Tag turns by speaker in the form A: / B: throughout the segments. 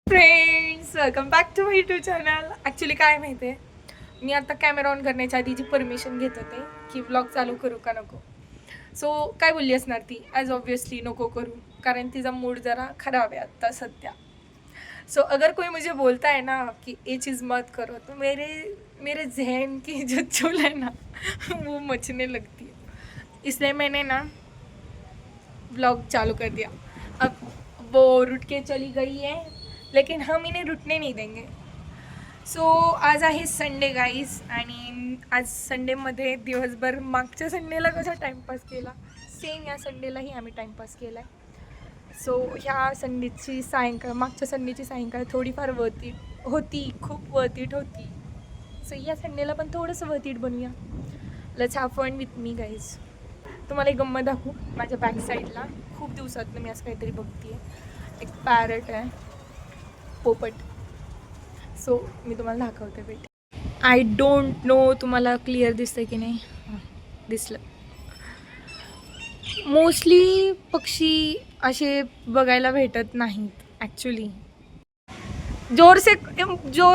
A: Friends, welcome back to my YouTube channel. Actually काय माहिती आहे, मी आता कॅमेरा ऑन करण्याच्या आधीची परमिशन घेत होते की ब्लॉग चालू करू का नको. सो काय बोलली असणार ती, ॲज ऑब्वियसली नको करू, कारण तिचा मूड जरा खराब आहे आता सध्या. सो अगर कोई मुझे बोलता है ना कि ये चीज़ मत करो, तो मेरे मेरे जहन की जो चूल है ना वो मचने लगती है. इसलिए मैंने ना ब्लॉग चालू कर दिया. अब वो रुट के चली गई है, लेकिन हम इन्हें रुटने नहीं देंगे. सो आज आहे संडे गाईज, आणि आज संडेमध्ये दिवसभर मागच्या संडेला कसा टाईमपास केला, सेम या संडेलाही आम्ही टाईमपास केला आहे. सो ह्या संडेची सायंकाळ, मागच्या संडेची सायंकाळ थोडीफार वर्थ होती, खूप वर्थ इट होती. सो या संडेला पण थोडंसं वर्थ इट बनवूया. Let's have fun with me guys. तुम्हाला एक गंमत दाखवू. माझ्या बॅक साईडला खूप दिवसातनं मी असं काहीतरी बघते आहे. एक पॅरट आहे, पोपट. सो मी तुम्हाला दाखवते. वेट, आय डोंट नो तुम्हाला क्लिअर दिसतंय की नाही. दिसलं. मोस्टली पक्षी असे बघायला भेटत नाहीत ॲक्च्युली. जोर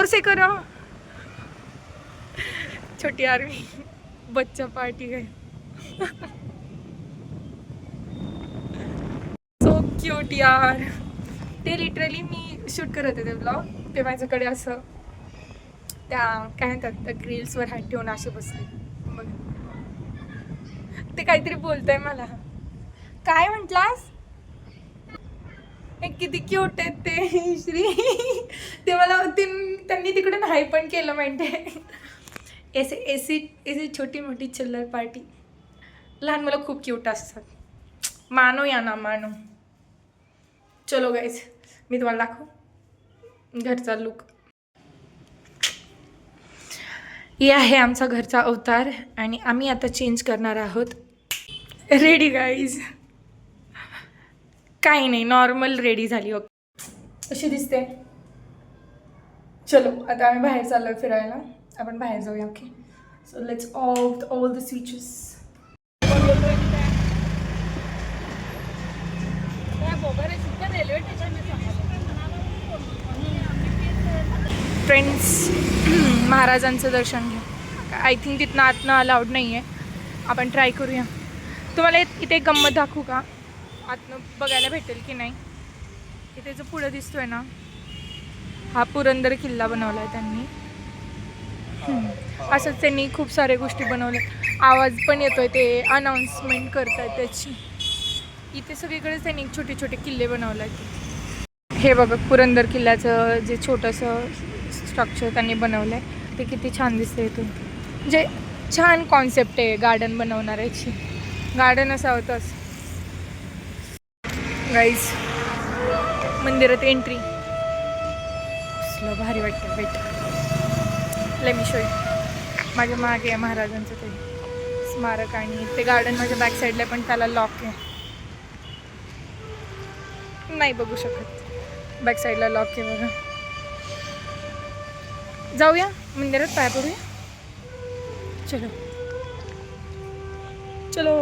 A: से करो. छोटी आर्मी बच्चा पार्टी है. सो क्यूट यार. ते लिटरली मी शूट करत होते ब्लॉग, ते माझ्याकडे असं त्या काय म्हणतात त्या ग्रिल्सवर हात ठेवून असे बसले. बघ, ते काहीतरी बोलतंय मला. काय म्हटलास? किती क्यूट आहेत ते श्री. ते मला त्यांनी तिकडून हाय पण केलं माहिती. ऐसी छोटी मोठी चिल्लर पार्टी. लहान मुलं खूप क्यूट असतात. मानो या ना मानो. चलो गाईज, मी तुम्हाला दाखवू घरचा लुक. हे आहे आमचा घरचा अवतार, आणि आम्ही आता चेंज करणार आहोत. Ready guys. काही नाही, नॉर्मल रेडी झाली. ओके, अशी दिसते. चलो आता आम्ही बाहेर चाललो फिरायला. आपण बाहेर जाऊया. Okay, so let's all the switches. Friends, महाराजांचं दर्शन घ्या. आय थिंक तिथनं आतनं अलाउड नाही आहे. आपण ट्राय करूया. तुम्हाला इथे गंमत दाखवू का, आतनं बघायला भेटेल की नाही. इथे जो पुढं दिसतोय ना, हा पुरंदर किल्ला बनवला आहे त्यांनी. असंच त्यांनी खूप साऱ्या गोष्टी बनवल्या. आवाज पण येतोय, ते अनाऊन्समेंट करतात त्याची. इथे सगळीकडेच त्यांनी छोटे छोटे किल्ले बनवले आहेत. हे बघा, पुरंदर किल्ल्याचं जे छोटंसं स्ट्रक्चर त्यांनी बनवलं आहे, ते किती छान दिसतं इथून. म्हणजे छान कॉन्सेप्ट आहे गार्डन बनवणाऱ्याची. गार्डन असं होतंच गाईज. मंदिरात एंट्री कसलं भारी वाटतं. Wait, let me show you. माझ्या मागे आहे महाराजांचं ते स्मारक, आणि ते गार्डन माझ्या बॅक साईडला पण त्याला लॉक आहे. नाही बघू शकत, बॅक साईडला लॉक आहे बघा. जाऊया मंदिरात, पाय पडूया. चलो चलो.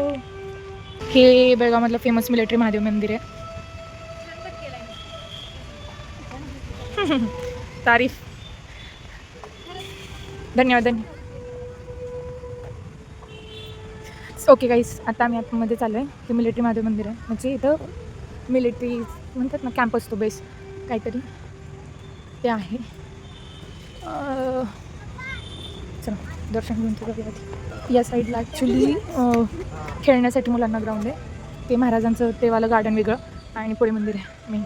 A: हे बेळगावमधलं फेमस मिलिटरी महादेव मंदिर आहे. तारीफ, धन्यवाद. ओके गाईस, आता आम्ही आतमध्ये चाललो आहे. हे मिलिटरी महादेव मंदिर आहे. म्हणजे इथं मिलिटरी म्हणतात ना, कॅम्प असतो, बेस काहीतरी ते आहे. चला दर्शन घेऊन तुझं. या साईडला ॲक्च्युली खेळण्यासाठी मुलांना ग्राउंड आहे. ते महाराजांचं तेवालं गार्डन वेगळं, आणि पुढे मंदिर आहे मेन.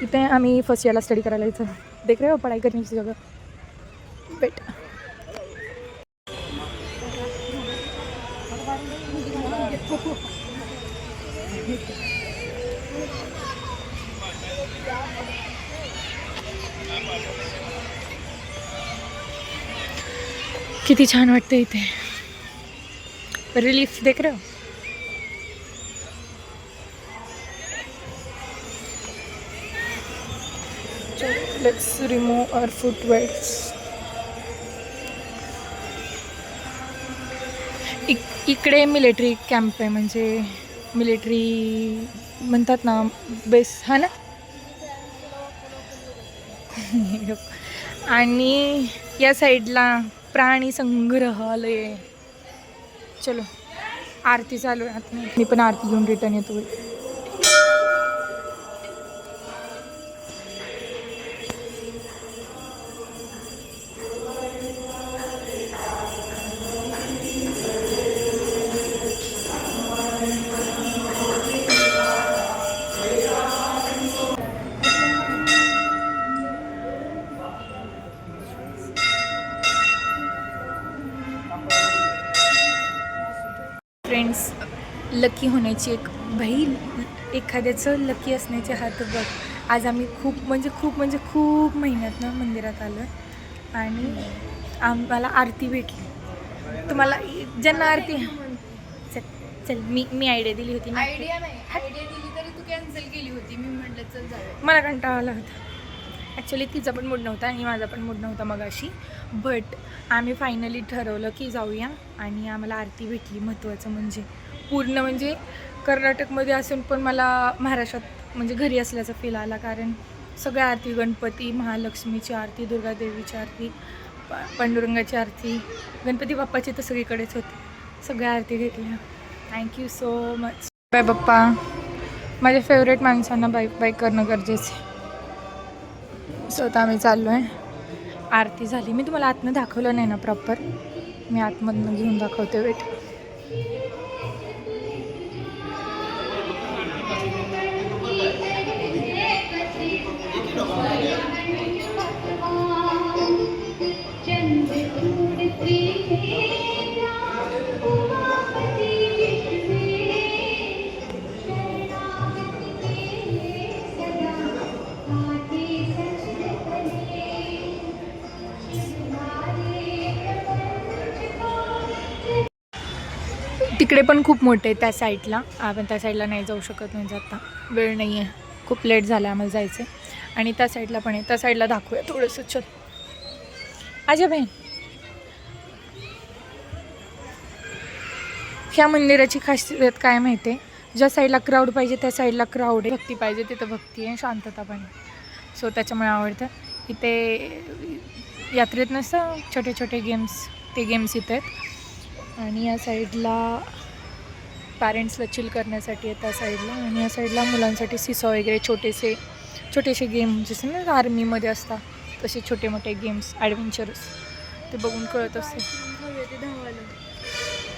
A: इथे आम्ही फर्स्ट इयरला स्टडी करायला इथं देख रहे हो, पढाई करने की जगह. बेट, किती छान वाटतं इथे. रिलीफ देख रहे हो. Let's remove our footwears. इकडे मिलिटरी कॅम्प आहे, म्हणजे मिलिटरी म्हणतात ना, बेस हा ना. आणि या साईडला प्राणी संग्रहालय. चलो आरती चालू आहे आत. मी पण आरती घेऊन रिटर्न येतो. फ्रेंड्स, लकी होण्याची एक भाई, एखाद्याचं लकी असण्याचे हात बघ. आज आम्ही खूप महिन्यातनं मंदिरात आलो आणि आम्हाला आरती भेटली. तुम्हाला ज्यांना आरती चल मी आयडिया दिली होती ना.
B: आयडिया दिली तरी तू कॅन्सल केली होती. मी म्हटलं चल जाऊया.
A: मला कंटाळा आला होता ॲक्च्युली. तिचा पण मूड नव्हता आणि माझा पण मूड नव्हता मगाशी. बट आम्ही फायनली ठरवलं की जाऊया आणि आम्हाला आरती भेटली. महत्त्वाचं म्हणजे पूर्ण म्हणजे कर्नाटकमध्ये असून पण मला महाराष्ट्रात म्हणजे घरी असल्याचा फील आला. कारण सगळ्या आरती, गणपती, महालक्ष्मीची आरती, दुर्गादेवीची आरती, पांडुरंगाची आरती, गणपती बाप्पाची तर सगळीकडेच होती. सगळ्या आरती घेतल्या. Thank you so much. बाय बाप्पा. माझ्या फेवरेट माणसांना बाय करणं गरजेचं आहे. स्वतः आम्ही चाललो आहे. आरती झाली. मी तुम्हाला आतनं दाखवलं नाही ना प्रॉपर. मी आतमधनं घेऊन दाखवते. वेट. तिकडे पण खूप मोठे आहे त्या साईडला. आपण त्या साईडला नाही जाऊ शकत म्हणजे आता वेळ नाही आहे. खूप लेट झाला आम्हाला जायचं. आणि त्या साईडला पण आहे. त्या साईडला दाखवूया थोडंसं. चल आजा बहीण. ह्या मंदिराची खासियत काय माहिती आहे? ज्या साईडला क्राऊड पाहिजे त्या साईडला क्राऊड आहे. भक्ती पाहिजे तिथं भक्ती आहे. शांतता पण आहे. सो त्याच्यामुळे आवडतं. इथे यात्रेत नसतं छोटे छोटे गेम्स, ते गेम्स इथे आहेत. आणि या साईडला पॅरेंट्सला चिल करण्यासाठी आहे त्या साईडला. आणि या साईडला मुलांसाठी सिसॉ वगैरे छोटेसे गेम जसे ना आर्मीमध्ये असतात तसे छोटे मोठे गेम्स ॲडव्हेंचरस. ते बघून कळत असते.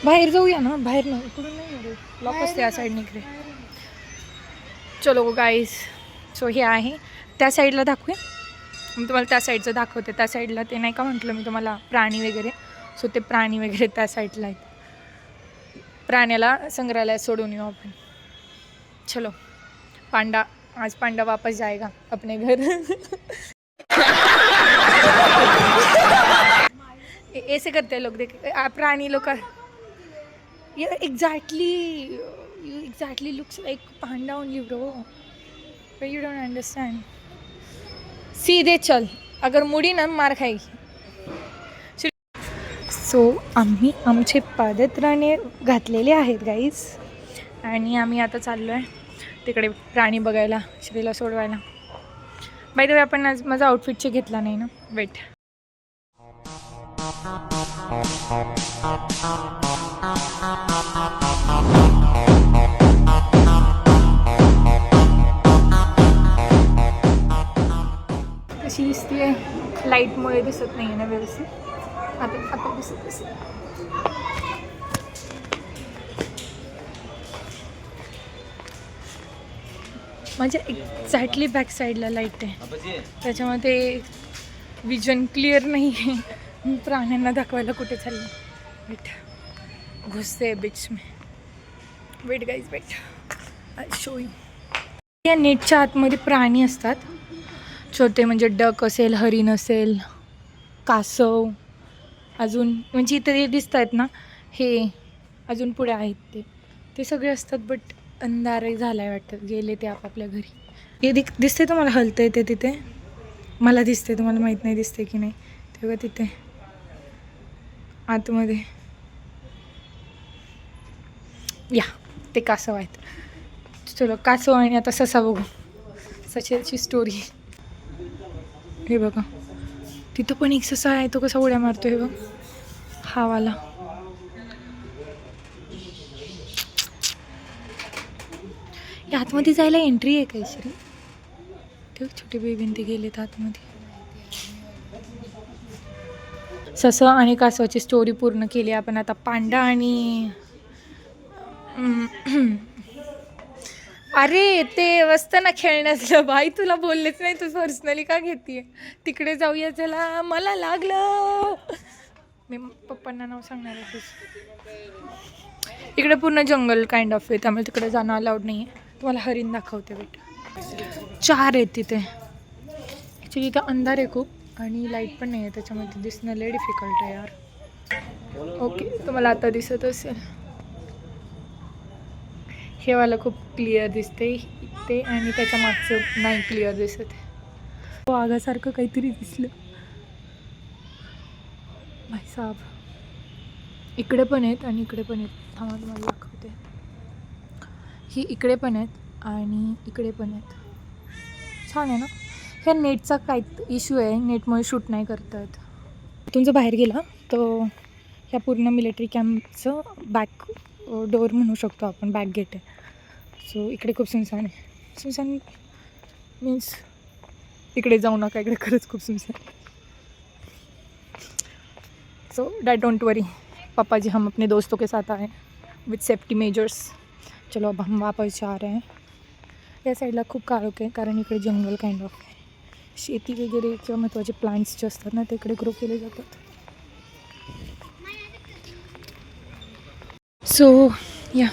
A: बाहेर जाऊया ना. बाहेर ना इकडून नाही लॉक असते या साईडने इकडे. चलो गाईज. सो हे आहे. त्या साईडला दाखवूया. मी तुम्हाला त्या साईडचं दाखवते. त्या साईडला ते नाही का म्हटलं मी तुम्हाला प्राणी वगैरे. सो ते प्राणी वगैरे त्या साईडला आहेत. प्राण्याला संग्रहालयात सोडून येऊ आपण. चलो. पांडा आज पांडा वापस जाएगा अपने घर. ऐसे करते हैं लोग. देख प्राणी लोग exactly looks like panda only bro. But you don't understand. सीधे चल. अगर मुड़ी ना मार खाएगी. सो आम्ही आमचे पादत्राणे घातलेले आहेत गाईज. आणि आम्ही आता चाललो आहे तिकडे प्राणी बघायला, श्रीला सोडवायला. बाय द वे आपण आज माझा आउटफिटचे घेतला नाही ना. वेट. कशी दिसते? लाईटमुळे दिसत नाही आहे ना व्यवस्थित. आता दिसत. माझ्या एक्झॅक्टली बॅक साईडला लाईट आहे त्याच्यामध्ये विजन क्लिअर नाही आहे. प्राण्यांना दाखवायला कुठे चाललं. वेट घुसते बीच में. Wait guys wait. I show you. या नेटच्या आतमध्ये प्राणी असतात छोटे म्हणजे डक असेल, हरिण असेल, कासव. अजून म्हणजे इथे जे दिसत आहेत ना हे अजून पुढे आहेत ते सगळे असतात. बट अंधारही झाला आहे वाटतं. गेले ते आपापल्या घरी. हे दिसते तुम्हाला हलतं येते तिथे. मला दिसते. तुम्हाला माहीत नाही दिसते की नाही. तेव्हा तिथे आतमध्ये या ते कासव आहेत. चलो कासव आणि आता ससा बघू. सशाची स्टोरी. हे बघा, तिथं पण एक ससा आहे, तो कसा उड्या मारतो हे बघ, हा वाला. या आतमध्ये जायला एंट्री आहे काय श्री? ते छोटे बेबीन ते गेलेत आतमध्ये. ससं आणि कासवाची स्टोरी पूर्ण केली आपण. आता पांडा आणि अरे ते असतं ना खेळण्यातलं, बाई तुला बोललेच नाही, तू पर्सनली का घेतीये? तिकडे जाऊया चला, मला लागलं. मी पप्पांना नाव सांगणार आहे तुझं. इकडे पूर्ण जंगल काइंड ऑफ आहे, त्यामुळे तिकडे जाणं अलाउड नाही आहे. तुम्हाला हरिण दाखवते बेटा. 4 आहेत तिथे. ॲक्च्युली इथं अंधार आहे खूप आणि लाईट पण नाही आहे, त्याच्यामध्ये दिसणं लय डिफिकल्ट आहे यार. ओके, तुम्हाला आता दिसत असेल, हे वाला खूप क्लिअर दिसते ते, आणि त्याच्या मागचं नाही क्लिअर दिसत. वाघासारखं काहीतरी दिसलं भाई साहब. इकडे पण आहेत आणि इकडे पण आहेत. थांबा तुम्हाला दाखवते. ही इकडे पण आहेत आणि इकडे पण आहेत. छान आहे ना. ह्या नेटचा काय इश्यू आहे, नेटमुळे शूट नाही करता येत. इथून जर बाहेर गेला तर ह्या पूर्ण मिलिटरी कॅम्पचं बॅक डोअर म्हणू शकतो आपण, बॅक गेट आहे. सो इकडे खूप सुनसान आहे. सुनसान मीन्स इकडे जाऊ नका, इकडे खरंच खूप सुनसान. सो डैड डोंट वरी, पापा जी हम अपने दोस्तों के साथ आए विथ सेफ्टी मेजर्स. चलो अब हम वापस जा रहे हैं. या साईडला खूप काळोख आहे कारण इकडे जंगल काइंड ऑफ आहे. शेती वगैरे किंवा महत्त्वाचे प्लांट्स जे असतात ना, ते इकडे ग्रो केले जातात. सो या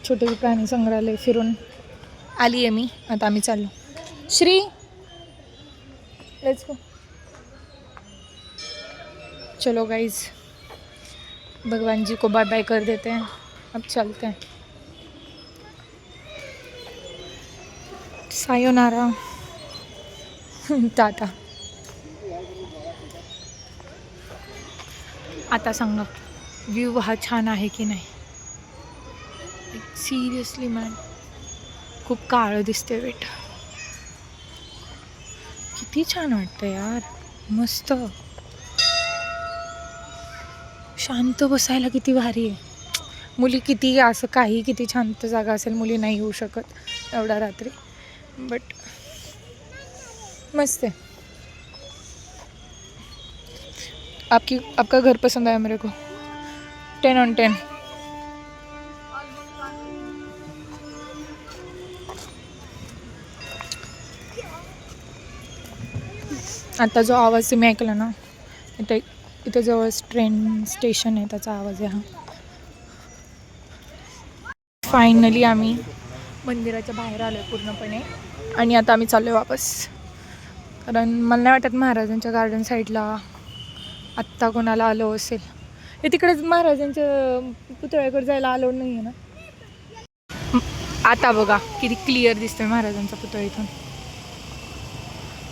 A: छोटे प्राणी संग्रहालय फिरून आली आहे मी. आता आम्ही चाललो. Shri let's go. चलो गाइज, भगवान जी को बाय बाय कर देते हैं, अब चलते हैं. सायोनारा, टाटा. आता सांगा, व्ह्यू हा छान आहे की नाही? सिरियसली मॅन, खूप काळं दिसते वेट. किती छान वाटतं यार, मस्त शांत बसायला किती भारी आहे. मुली किती असं काही किती शांत जागा असेल, मुली नाही येऊ शकत एवढ्या रात्री, बट मस्त है. आपका घर पसंद आया मेरे को. 10 on 10. आता जो आवाज तुम्ही ऐकला ना, इथे जवळ ट्रेन स्टेशन आहे, त्याचा आवाज आहे हा. फायनली आम्ही मंदिराच्या बाहेर आलो आहे पूर्णपणे, आणि आता आम्ही चाललो आहे वापस. कारण मला नाही वाटत महाराजांच्या गार्डन साईडला आत्ता कोणाला आलो असेल. हे तिकडेच महाराजांच्या पुतळ्याकडे जायला अलाउड नाही आहे ना. आता बघा किती क्लिअर दिसतोय महाराजांचा पुतळा इथून.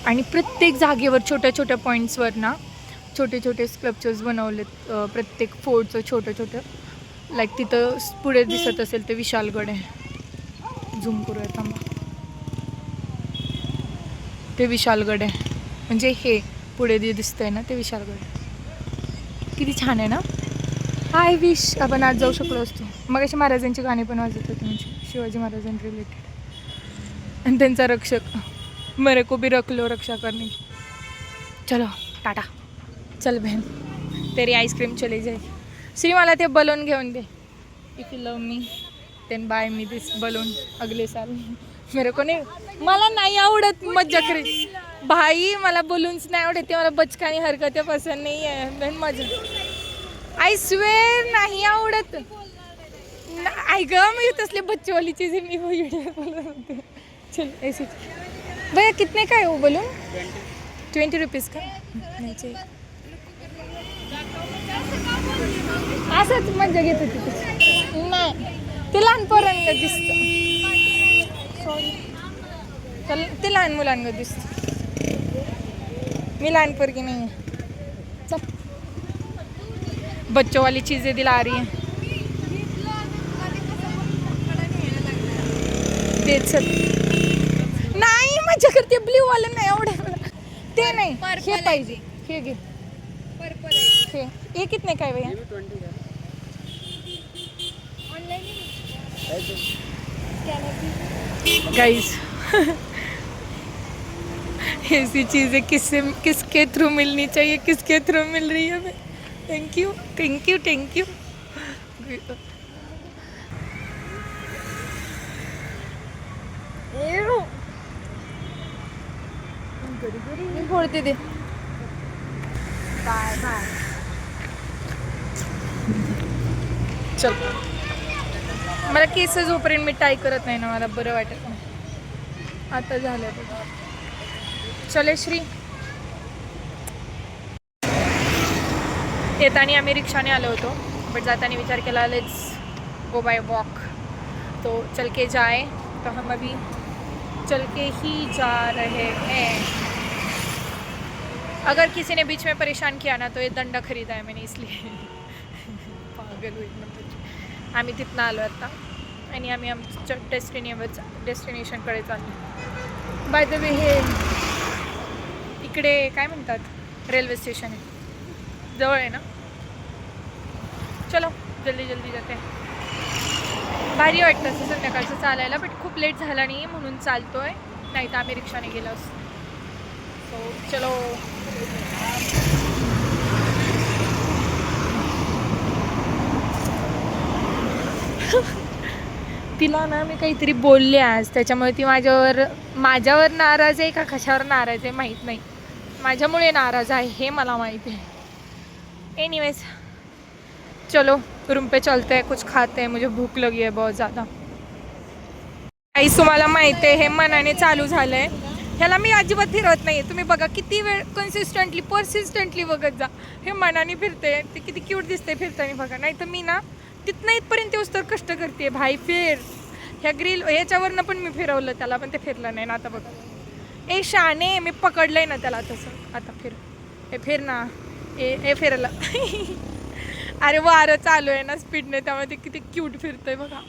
A: आणि प्रत्येक जागेवर छोट्या छोट्या पॉईंट्सवर ना छोटे छोटे स्कल्पचर्स बनवलेत. प्रत्येक फोर्टचं छोटं छोटं. लाईक तिथं पुढे दिसत असेल ते विशालगड आहे. झूम करूया थांबा. ते विशालगड आहे, म्हणजे हे पुढे जे दिसतंय ना ते विशालगड. किती छान आहे ना. आय विश आपण आज जाऊ शकलो असतो. मग अशी महाराजांची गाणी पण वाजत होती, म्हणजे शिवाजी महाराजांनी रिलेटेड. आणि त्यांचा रक्षक, मेरे को भी रख लो रक्षा करने. चलो टाटा. चल बहन, तेरी आईस्क्रीम चली जाए. श्री मला ते बलून घेऊन दे. If you love me then buy me this balloon अगले साल. मेरे को नाही, मला नाही आवडत मज्जा करी भाई, मला बलून्स नाही आवडत. ते मला बचकानी हरकत पसंत नाही आहे. पण मजा, आय स्वेअर नाही आवडत. आई ग, मी तसले बच्चेवाली चीज मी व्हिडिओ. चल ऐसे भैया कितने का है वो बलून? 20 रुपीज़ का. असंच मज्जा घेत होती त्याची. नाही ते लहान पोरांना दिसतं. सॉरी, चल ते लहान मुलांना दिसतं. मी लहान पोरगी नाही आहे. चल, बच्चों वाली चीज़ें दिला रही हैं. तेच नाही मजा करते. ब्ल्यू वाला नाही आवडत, ते नाही नाही
B: Purple
A: हे
B: आहे.
A: पाहिजे हे घे
B: पर्पल आहे
A: ये कितने का है भैया
B: ऑनलाइन
A: गाइस ऐसी चीज़ें किसके थ्रू मिलनी चाहिए किसके थ्रू मिल रही है हमें thank you thank you thank you
B: मी फोडते ते
A: बाय बाय चल मला केस जोपर्यंत मी टाय करत नाही ना मला बरं वाटत नाही आता झालं बघ चले श्री येताना आम्ही रिक्षाने आलो होतो बट जाताना विचार केला लेट्स गो बाय वॉक तो चल के जाए तो हम अभी चल के ही जा रहे हैं अगर किसी ने बीच में परेशान किया ना तो ये दंडा खरीदा है मैंने इसलिए पागल हुई नंबर आम्ही तिथनं आलो आता आणि आम्ही आमच्या डेस्टिनेशनकडे चाललो बाय द वे हे इकडे काय म्हणतात रेल्वे स्टेशन आहे जवळ आहे ना चलो जल्दी जल्दी जाते भारी वाटतं असं संध्याकाळचं चालायला बट खूप लेट झाला नाही म्हणून चालतोय नाही तर आम्ही रिक्षाने गेलो असतो सो चलो तिला ना मी काहीतरी बोलले आज त्याच्यामुळे ती माझ्यावर नाराज आहे का कशावर नाराज आहे माहीत नाही माझ्यामुळे नाराज आहे हे मला माहिती आहे एनीवेज चलो रूम पे चलते हैं कुछ खाते हैं मुझे भूख लगी है बहुत ज़्यादा काहीच तुम्हाला माहिती आहे हे मनाने चालू झालं आहे ह्याला मी अजिबात फिरवत नाही तुम्ही बघा किती वेळ परसिस्टंटली बघत जा हे मनाने फिरते ते किती क्यूट दिसते फिरताना बघा नाही तर मी ना तिथनं इथपर्यंत येऊस तर कष्ट करते भाई फिर ह्या ग्रिल ह्याच्यावरनं पण मी फिरवलं त्याला पण ते फिरलं नाही ना आता बघा ए शाने मी पकडलंय ना त्याला तसं आता फिर हे फिर ना ए फिरलं अरे वारं चालू आहे ना स्पीडने त्यामुळे ते किती क्यूट फिरतंय बघा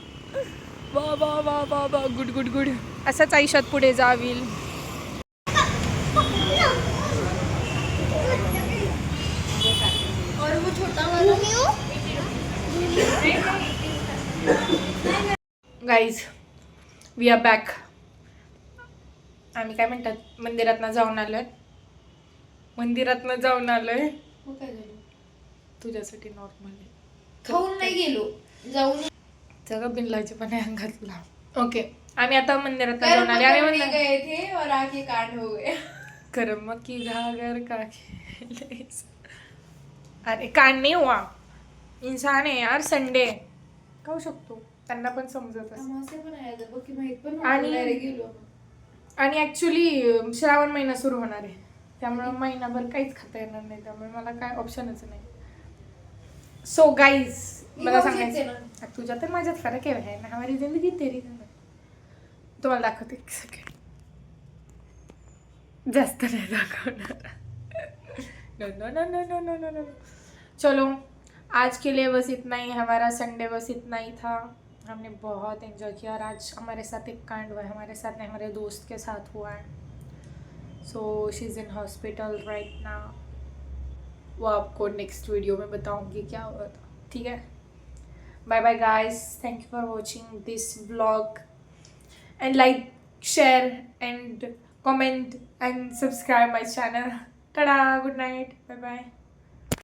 A: वा वा वा वा वा गुड गुड गुड असंच आयुष्यात पुढे जावील
B: और वो छोटा वाला
A: गाईज वी आर बॅक आम्ही काय म्हणतात मंदिरातनं जाऊन आलोय
B: मग काय झालं
A: तुझ्यासाठी नॉर्मल
B: खाऊन नाही गेलो जाऊन
A: सगळं बिनलाचे पण घातला ओके आम्ही आता मंदिरात जाऊन आले आम्ही म्हणलं
B: गए थे और आके कांड हो गए
A: कर्म की घागर का खेले अरे कांड नाही हुआ इंसान आहे यार संडे खाऊ शकतो त्यांना पण समजत असं
B: अमावस्या पण आहे आता बघ की माहित पण
A: आणि-
B: नाही गेलो
A: आणि ॲक्च्युली श्रावण महिना सुरू होणार आहे त्यामुळे महिनाभर काहीच खाता येणार नाही त्यामुळे मला काय ऑप्शनच नाही सो गाईज मला
B: खाऊ शकते
A: सांगायचं तुझ्या तर माझ्यात फरक आहे ना हमारी जिंदगी तेरी जिंदगी तुम्हाला दाखवते एक सेकंड जास्त नाही दाखवणार no no no no no no no चलो आज के लिए बस इतना ही हमारा संडे बस इतना ही था हमने बहुत एंजॉय किया और आज हमारे साथ एक कांड हुआ है हमारे साथ नहीं हमारे दोस्त के साथ हुआ है so she is in hospital right now वो आपको नेक्स्ट वीडियो में बताऊंगी क्या हुआ था ठीक है bye bye guys thank you for watching this vlog and like share and comment and subscribe my channel tada good night bye bye